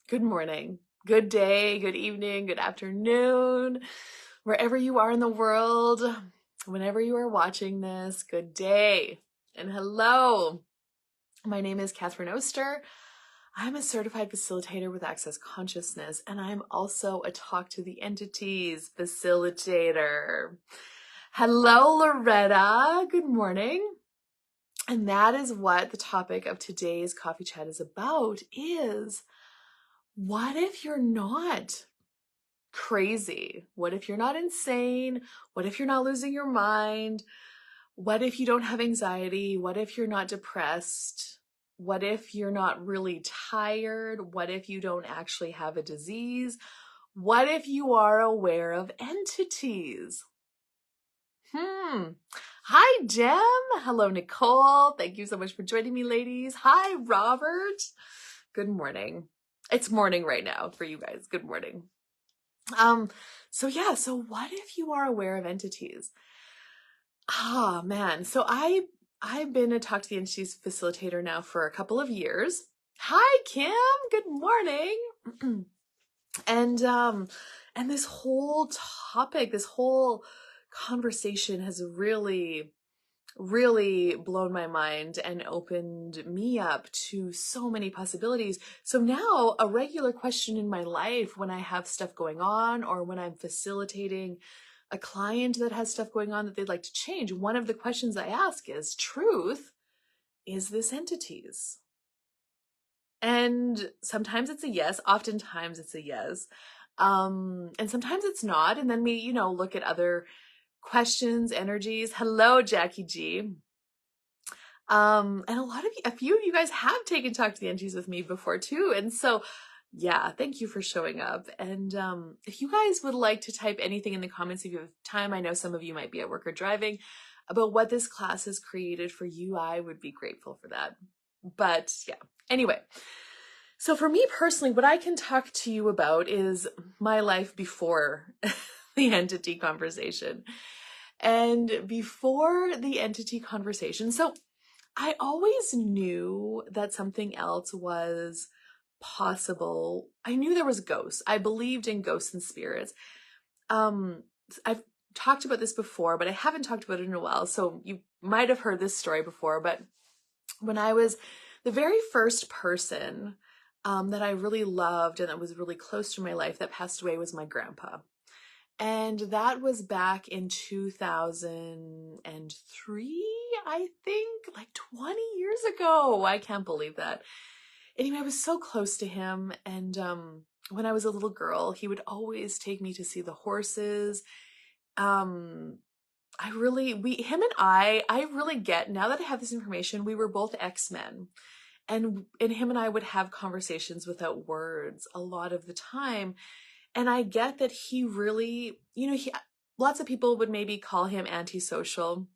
Good morning, good day, good evening, good afternoon, wherever you are in the world, whenever you are watching this, good day and hello. My name is Catherine Oster. I'm a certified facilitator with Access Consciousness, and I'm also a Talk to the Entities facilitator. Hello, Loretta. Good morning. And that is what the topic of today's coffee chat is about, is what if you're not crazy? What if you're not insane? What if you're not losing your mind? What if you don't have anxiety? What if you're not depressed? What if you're not really tired? What if you don't actually have a disease? What if you are aware of entities? Hi, Jem. Hello, Nicole. Thank you so much for joining me, ladies. Hi, Robert. Good morning. It's morning right now for you guys. Good morning. So what if you are aware of entities? Man. I've been a Talk to the Entities facilitator now for a couple of years. Hi, Kim. Good morning. And this whole topic, this whole conversation has really blown my mind and opened me up to so many possibilities. So now a regular question in my life when I have stuff going on or when I'm facilitating a client that has stuff going on that they'd like to change, one of the questions I ask is, truth, is this entities? And sometimes it's a yes, oftentimes it's a yes. And sometimes it's not. And then we, look at other questions, energies. Hello, Jackie G. And a few of you guys have taken Talk to the Entities with me before too. And so, yeah, thank you for showing up. And if you guys would like to type anything in the comments if you have time, I know some of you might be at work or driving, about what this class has created for you, I would be grateful for that. But yeah, anyway. So for me personally, what I can talk to you about is my life before the entity conversation. And before the entity conversation, so I always knew that something else was possible. I knew there was ghosts. I believed in ghosts and spirits. I've talked about this before, but I haven't talked about it in a while. So you might have heard this story before, but when I was the very first person that I really loved and that was really close to my life that passed away was my grandpa. And that was back in 2003, I think, like 20 years ago. I can't believe that. Anyway, I was so close to him. And when I was a little girl, he would always take me to see the horses. Him and I really get, now that I have this information, we were both X-Men. And him and I would have conversations without words a lot of the time. And I get that he really, lots of people would maybe call him antisocial,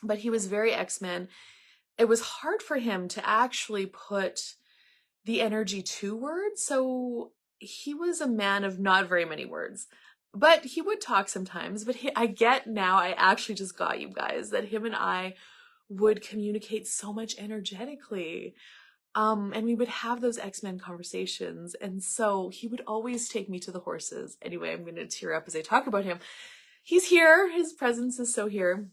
but he was very X-Men. It was hard for him to actually put the energy to words. So he was a man of not very many words, but he would talk sometimes. But I get now, I actually just got, you guys, that him and I would communicate so much energetically. And we would have those X-Men conversations. And so he would always take me to the horses. Anyway, I'm going to tear up as I talk about him. He's here. His presence is so here.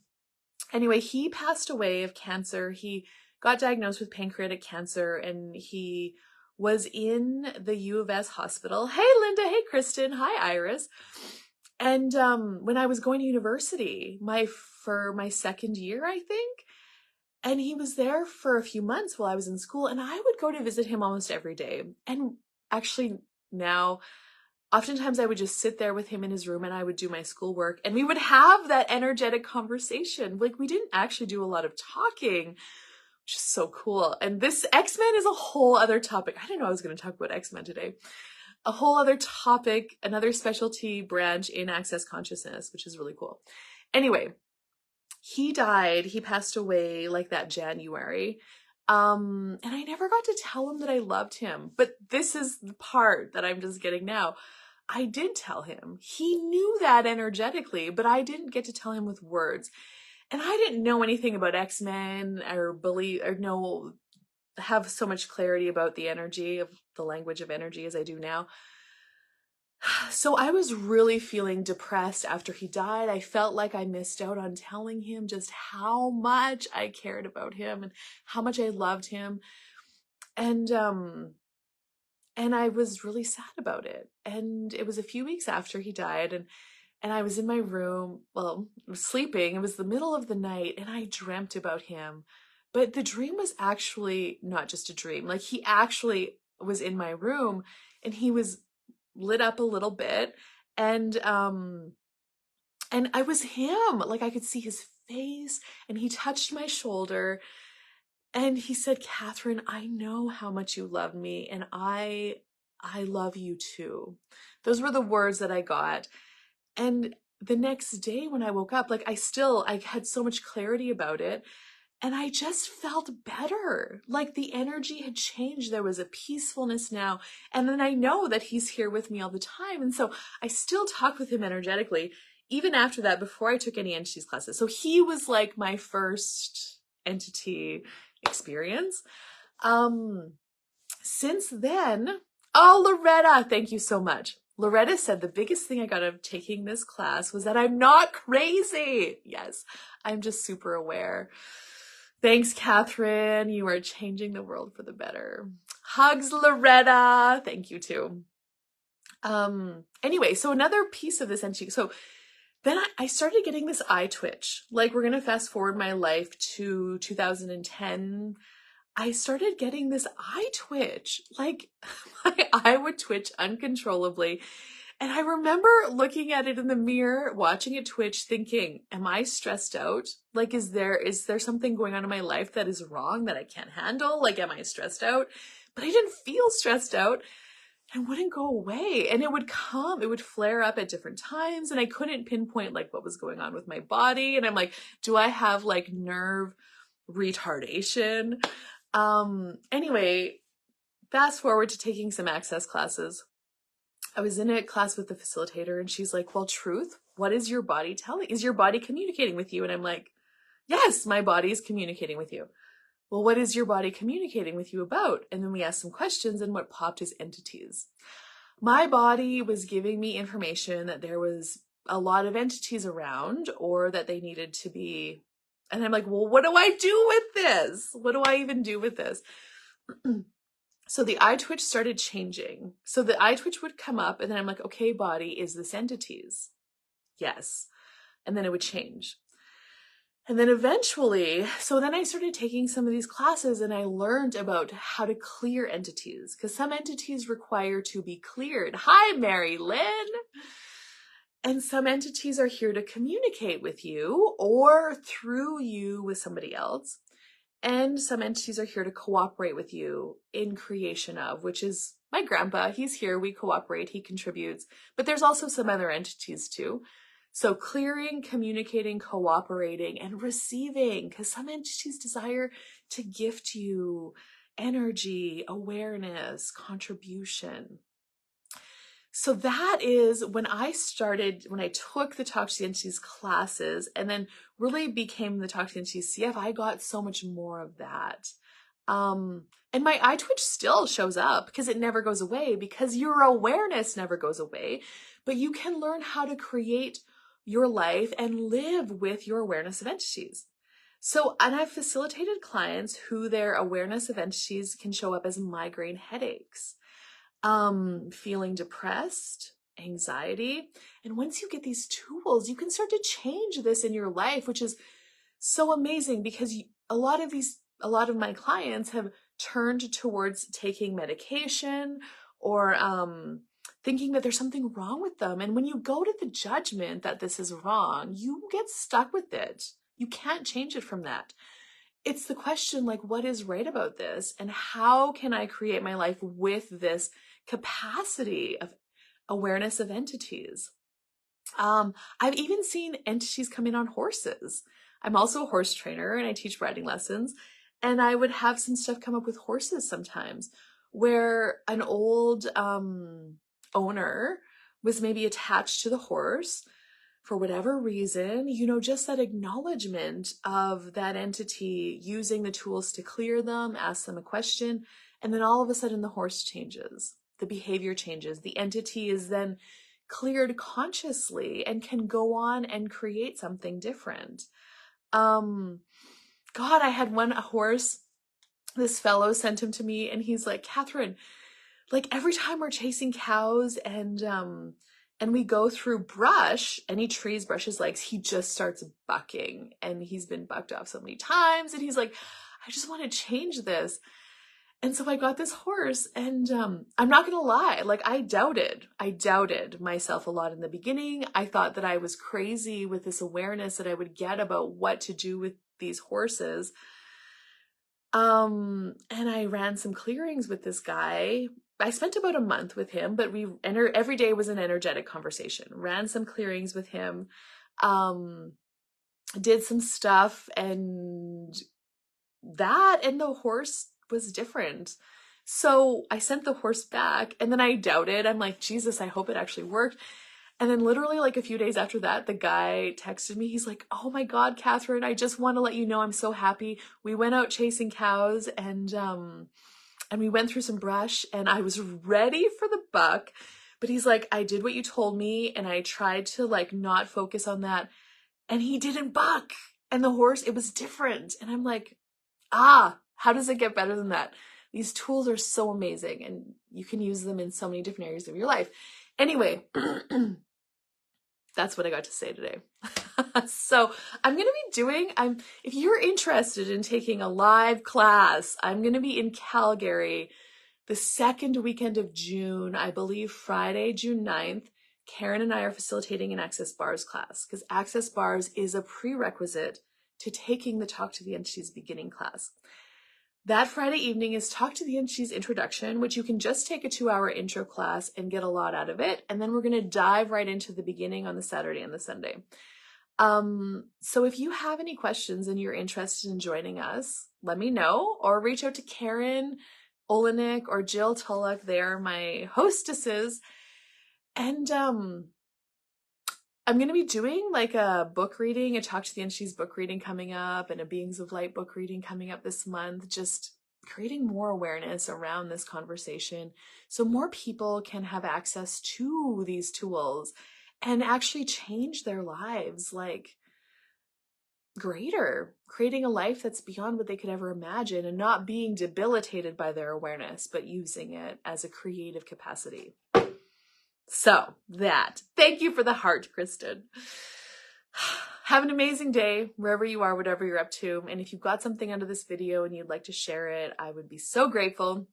Anyway, he passed away of cancer. He got diagnosed with pancreatic cancer and he was in the U of S hospital. Hey, Linda. Hey, Kristen. Hi, Iris. And when I was going to university, for my second year, I think, and he was there for a few months while I was in school, and I would go to visit him almost every day. And actually now, oftentimes I would just sit there with him in his room and I would do my schoolwork and we would have that energetic conversation. Like, we didn't actually do a lot of talking, which is so cool. And this X-Men is a whole other topic. I didn't know I was going to talk about X-Men today. A whole other topic, another specialty branch in Access Consciousness, which is really cool. Anyway, he passed away like that January. And I never got to tell him that I loved him, but this is the part that I'm just getting now. I did tell him. He knew that energetically, but I didn't get to tell him with words. And I didn't know anything about X-Men or know have so much clarity about the energy of the language of energy as I do now. So I was really feeling depressed after he died. I felt like I missed out on telling him just how much I cared about him and how much I loved him. And I was really sad about it. And it was a few weeks after he died, and I was in my room, well, sleeping. It was the middle of the night, and I dreamt about him. But the dream was actually not just a dream. Like, he actually was in my room, and he was lit up a little bit, and I was him. Like, I could see his face, and he touched my shoulder, and he said, "Catherine, I know how much you love me, and I love you too." Those were the words that I got. And the next day when I woke up, like, I had so much clarity about it, and I just felt better. Like, the energy had changed. There was a peacefulness now. And then I know that he's here with me all the time. And so I still talk with him energetically, even after that, before I took any entities classes. So he was like my first entity experience. Since then, oh, Loretta, thank you so much. Loretta said the biggest thing I got out of taking this class was that I'm not crazy. Yes, I'm just super aware. Thanks, Catherine. You are changing the world for the better. Hugs, Loretta. Thank you too. Anyway, so another piece of this entity. So then I started getting this eye twitch. Like, we're going to fast forward my life to 2010. I started getting this eye twitch. Like, my eye would twitch uncontrollably. And I remember looking at it in the mirror, watching it twitch, thinking, am I stressed out? Like, is there something going on in my life that is wrong that I can't handle? Like, am I stressed out? But I didn't feel stressed out, and wouldn't go away. And it would flare up at different times, and I couldn't pinpoint like what was going on with my body. And I'm like, do I have like nerve retardation? Anyway, fast forward to taking some access classes. I was in a class with the facilitator, and she's like, well, Truth, what is your body telling? Is your body communicating with you? And I'm like, yes, my body is communicating with you. Well, what is your body communicating with you about? And then we asked some questions, and what popped is entities. My body was giving me information that there was a lot of entities around, or that they needed to be. And I'm like, well, what do I do with this? What do I even do with this? So the eye twitch started changing. So the eye twitch would come up, and then I'm like, okay, body, is this entities? Yes. And then it would change. And then eventually, so then I started taking some of these classes, and I learned about how to clear entities, because some entities require to be cleared. Hi, Mary Lynn. And some entities are here to communicate with you or through you with somebody else. And some entities are here to cooperate with you in creation of, which is my grandpa. He's here. We cooperate. He contributes. But there's also some other entities too. So clearing, communicating, cooperating, and receiving, because some entities desire to gift you energy, awareness, contribution. So that is when I took the Talk to the Entities classes, and then really became the Talk to the Entities CF, I got so much more of that. And my eye twitch still shows up because it never goes away, because your awareness never goes away, but you can learn how to create your life and live with your awareness of entities. So, and I've facilitated clients who their awareness of entities can show up as migraine headaches, feeling depressed, anxiety. And once you get these tools, you can start to change this in your life, which is so amazing, because a lot of my clients have turned towards taking medication or thinking that there's something wrong with them. And when you go to the judgment that this is wrong, you get stuck with it. You can't change it from that. It's the question, like, what is right about this? And how can I create my life with this capacity of awareness of entities? I've even seen entities come in on horses. I'm also a horse trainer, and I teach riding lessons. And I would have some stuff come up with horses sometimes, where an old owner was maybe attached to the horse, for whatever reason, just that acknowledgement of that entity using the tools to clear them, ask them a question, and then all of a sudden the horse changes, the behavior changes, the entity is then cleared consciously and can go on and create something different. God, I had a horse, this fellow sent him to me, and he's like, Catherine, like every time we're chasing cows and we go through brush, any trees brush his legs, he just starts bucking, and he's been bucked off so many times, and he's like, I just want to change this. And so I got this horse, and I'm not gonna lie, like I doubted myself a lot in the beginning. I thought that I was crazy with this awareness that I would get about what to do with these horses. And I ran some clearings with this guy. I spent about a month with him, but every day was an energetic conversation. Ran some clearings with him, did some stuff, and the horse was different. So I sent the horse back, and then I doubted. I'm like, Jesus, I hope it actually worked. And then literally like a few days after that, the guy texted me. He's like, oh my God, Catherine, I just want to let you know I'm so happy. We went out chasing cows, and we went through some brush, and I was ready for the buck. But he's like, I did what you told me, and I tried to like not focus on that, and he didn't buck. And the horse, it was different. And I'm like, how does it get better than that? These tools are so amazing, and you can use them in so many different areas of your life. Anyway, that's what I got to say today. So I'm going to be doing, if you're interested in taking a live class, I'm going to be in Calgary the second weekend of June, I believe Friday, June 9th. Karen and I are facilitating an Access Bars class, because Access Bars is a prerequisite to taking the Talk to the Entities beginning class. That Friday evening is Talk to the Entities Introduction, which you can just take a 2-hour intro class and get a lot out of it. And then we're going to dive right into the beginning on the Saturday and the Sunday. So if you have any questions and you're interested in joining us, let me know, or reach out to Karen Olenek or Jill Tulloch. They're my hostesses. And I'm going to be doing like a book reading, a Talk to the Entities book reading coming up, and a Beings of Light book reading coming up this month, just creating more awareness around this conversation so more people can have access to these tools and actually change their lives like greater, creating a life that's beyond what they could ever imagine, and not being debilitated by their awareness, but using it as a creative capacity. So thank you for the heart, Kristen. Have an amazing day wherever you are, whatever you're up to. And if you've got something under this video and you'd like to share it, I would be so grateful.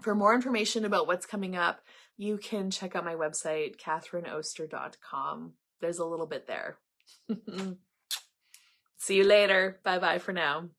For more information about what's coming up, you can check out my website, catherineoster.com. There's a little bit there. See you later. Bye-bye for now.